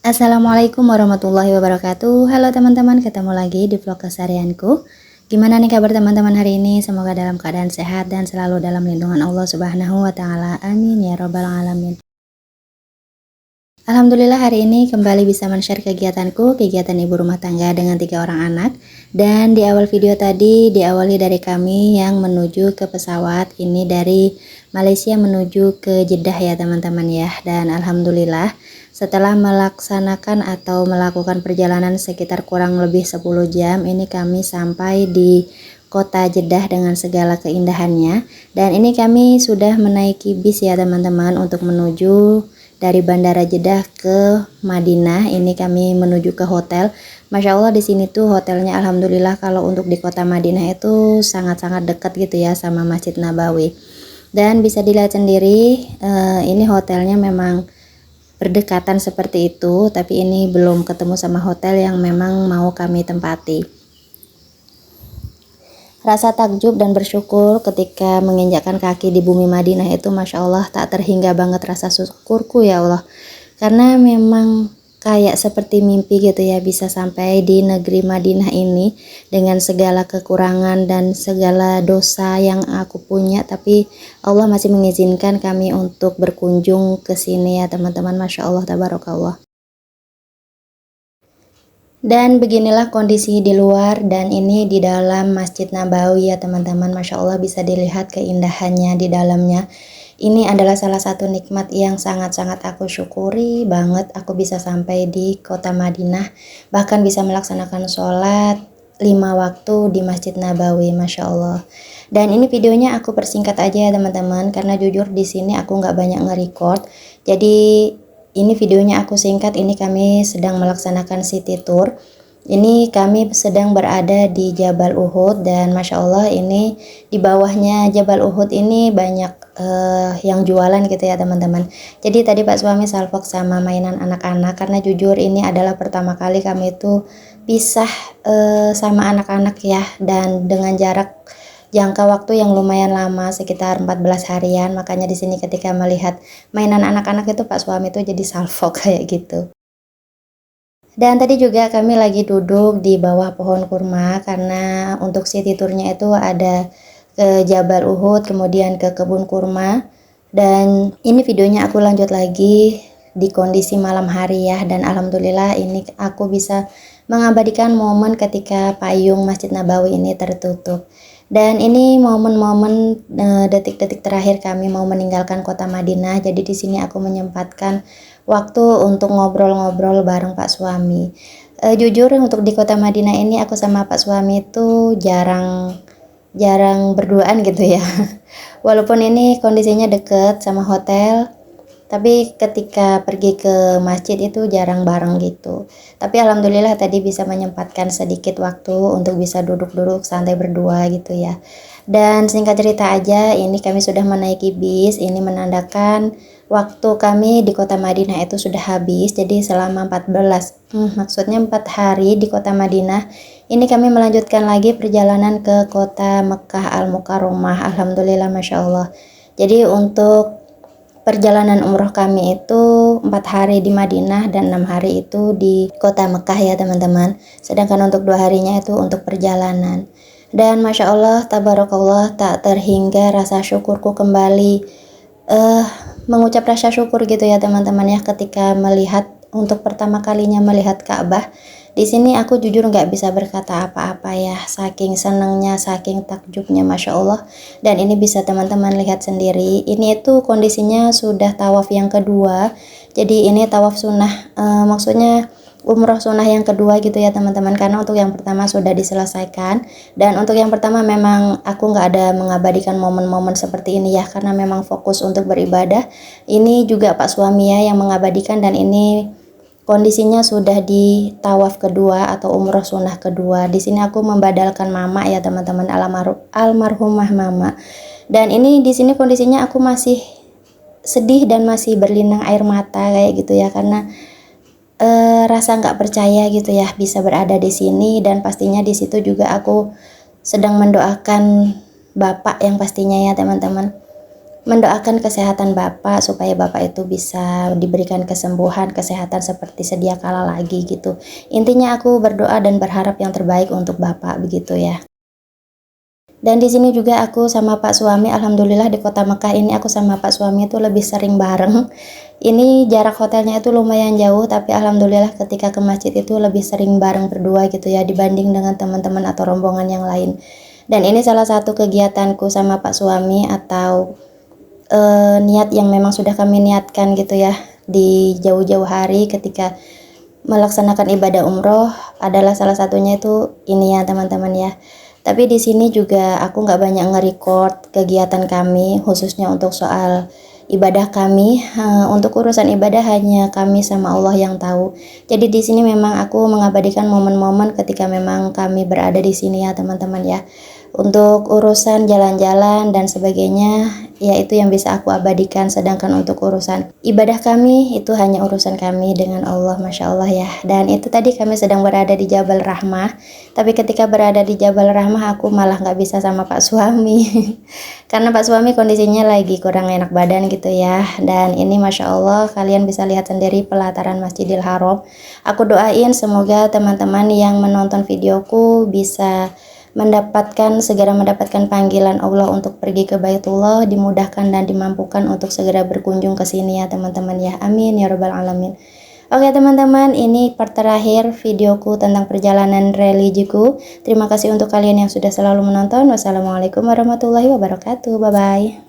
Assalamualaikum warahmatullahi wabarakatuh. Halo teman-teman, ketemu lagi di vlog keseharianku. Gimana nih kabar teman-teman hari ini? Semoga dalam keadaan sehat dan selalu dalam lindungan Allah Subhanahu wa taala. Amin ya robbal alamin. Alhamdulillah hari ini kembali bisa men-share kegiatanku, kegiatan ibu rumah tangga dengan 3 orang anak. Dan di awal video tadi diawali dari kami yang menuju ke pesawat, ini dari Malaysia menuju ke Jeddah ya teman-teman ya. Dan alhamdulillah setelah melaksanakan atau melakukan perjalanan sekitar kurang lebih 10 jam, ini kami sampai di kota Jeddah dengan segala keindahannya. Dan ini kami sudah menaiki bis ya teman-teman untuk menuju dari Bandara Jeddah ke Madinah. Ini kami menuju ke hotel. Masya Allah di sini tuh hotelnya alhamdulillah kalau untuk di kota Madinah itu sangat-sangat dekat gitu ya sama Masjid Nabawi. Dan bisa dilihat sendiri ini hotelnya memang berdekatan seperti itu, tapi ini belum ketemu sama hotel yang memang mau kami tempati. Rasa takjub dan bersyukur ketika menginjakkan kaki di bumi Madinah itu Masya Allah tak terhingga banget rasa syukurku ya Allah. Karena memang kayak seperti mimpi gitu ya bisa sampai di negeri Madinah ini dengan segala kekurangan dan segala dosa yang aku punya. Tapi Allah masih mengizinkan kami untuk berkunjung ke sini ya teman-teman. Masya Allah tabarakallah. Dan beginilah kondisi di luar dan ini di dalam Masjid Nabawi ya teman-teman. Masya Allah bisa dilihat keindahannya di dalamnya. Ini adalah salah satu nikmat yang sangat-sangat aku syukuri banget. Aku bisa sampai di kota Madinah, bahkan bisa melaksanakan sholat 5 waktu di Masjid Nabawi. Masya Allah. Dan ini videonya aku persingkat aja ya teman-teman, karena jujur di sini aku nggak banyak nge-record. Jadi ini videonya aku singkat. Ini kami sedang melaksanakan city tour. Ini kami sedang berada di Jabal Uhud dan Masya Allah ini di bawahnya Jabal Uhud ini banyak yang jualan gitu ya teman-teman. Jadi tadi Pak suami salvok sama mainan anak-anak karena jujur ini adalah pertama kali kami itu pisah sama anak-anak ya, dan dengan jarak jangka waktu yang lumayan lama sekitar 14 harian. Makanya di sini ketika melihat mainan anak-anak itu Pak suami itu jadi salfok kayak gitu. Dan tadi juga kami lagi duduk di bawah pohon kurma karena untuk city tournya itu ada ke Jabal Uhud, kemudian ke kebun kurma. Dan ini videonya aku lanjut lagi di kondisi malam hari ya, dan alhamdulillah ini aku bisa mengabadikan momen ketika payung Masjid Nabawi ini tertutup. Dan ini momen-momen detik-detik terakhir kami mau meninggalkan kota Madinah. Jadi di sini aku menyempatkan waktu untuk ngobrol-ngobrol bareng Pak suami. Jujur untuk di kota Madinah ini aku sama Pak suami itu jarang berduaan gitu ya. Walaupun ini kondisinya deket sama hotel, tapi ketika pergi ke masjid itu jarang bareng gitu. Tapi alhamdulillah tadi bisa menyempatkan sedikit waktu untuk bisa duduk-duduk santai berdua gitu ya. Dan singkat cerita aja, ini kami sudah menaiki bis. Ini menandakan waktu kami di kota Madinah itu sudah habis. Jadi selama 4 hari di kota Madinah, ini kami melanjutkan lagi perjalanan ke kota Mekah Al-Mukarramah. Alhamdulillah Masya Allah. Jadi untuk perjalanan umroh kami itu 4 hari di Madinah dan 6 hari itu di kota Mekah ya teman-teman. Sedangkan untuk 2 harinya itu untuk perjalanan. Dan Masya Allah tabarakallah tak terhingga rasa syukurku kembali mengucap rasa syukur gitu ya teman-teman ya, ketika melihat untuk pertama kalinya melihat Ka'bah. Di sini aku jujur nggak bisa berkata apa-apa ya, saking senangnya, saking takjubnya Masya Allah. Dan ini bisa teman-teman lihat sendiri, ini itu kondisinya sudah tawaf yang kedua. Jadi ini tawaf sunnah, maksudnya umroh sunnah yang kedua gitu ya teman-teman, karena untuk yang pertama sudah diselesaikan. Dan untuk yang pertama memang aku nggak ada mengabadikan momen-momen seperti ini ya, karena memang fokus untuk beribadah. Ini juga Pak suami ya yang mengabadikan, dan ini kondisinya sudah di tawaf kedua atau umroh sunnah kedua. Di sini aku membadalkan mama ya teman-teman, almarhumah mama. Dan ini di sini kondisinya aku masih sedih dan masih berlinang air mata kayak gitu ya, karena rasa nggak percaya gitu ya bisa berada di sini. Dan pastinya di situ juga aku sedang mendoakan bapak yang pastinya ya teman-teman. mendoakan kesehatan Bapak supaya Bapak itu bisa diberikan kesembuhan, kesehatan seperti sedia kala lagi gitu. Intinya aku berdoa dan berharap yang terbaik untuk Bapak begitu ya. Dan di sini juga aku sama Pak suami, alhamdulillah di kota Mekah ini aku sama Pak suami itu lebih sering bareng. Ini jarak hotelnya itu lumayan jauh, tapi alhamdulillah ketika ke masjid itu lebih sering bareng berdua gitu ya dibanding dengan teman-teman atau rombongan yang lain. Dan ini salah satu kegiatanku sama Pak suami atau niat yang memang sudah kami niatkan gitu ya di jauh-jauh hari ketika melaksanakan ibadah umroh adalah salah satunya itu ini ya teman-teman ya. Tapi di sini juga aku nggak banyak nge-record kegiatan kami khususnya untuk soal ibadah kami. Untuk urusan ibadah hanya kami sama Allah yang tahu. Jadi di sini memang aku mengabadikan momen-momen ketika memang kami berada di sini ya teman-teman ya. Untuk urusan jalan-jalan dan sebagainya, ya itu yang bisa aku abadikan. Sedangkan untuk urusan ibadah kami, itu hanya urusan kami dengan Allah, Masya Allah ya. Dan itu tadi kami sedang berada di Jabal Rahmah. Tapi ketika berada di Jabal Rahmah, aku malah nggak bisa sama Pak suami. Karena Pak suami kondisinya lagi kurang enak badan gitu ya. Dan ini Masya Allah, kalian bisa lihat sendiri pelataran Masjidil Haram. Aku doain semoga teman-teman yang menonton videoku bisa segera mendapatkan panggilan Allah untuk pergi ke Baitullah, dimudahkan dan dimampukan untuk segera berkunjung ke sini ya teman-teman ya. Amin ya rabbal alamin. Oke teman-teman, ini part terakhir videoku tentang perjalanan religiku. Terima kasih untuk kalian yang sudah selalu menonton. Wassalamualaikum warahmatullahi wabarakatuh. Bye bye.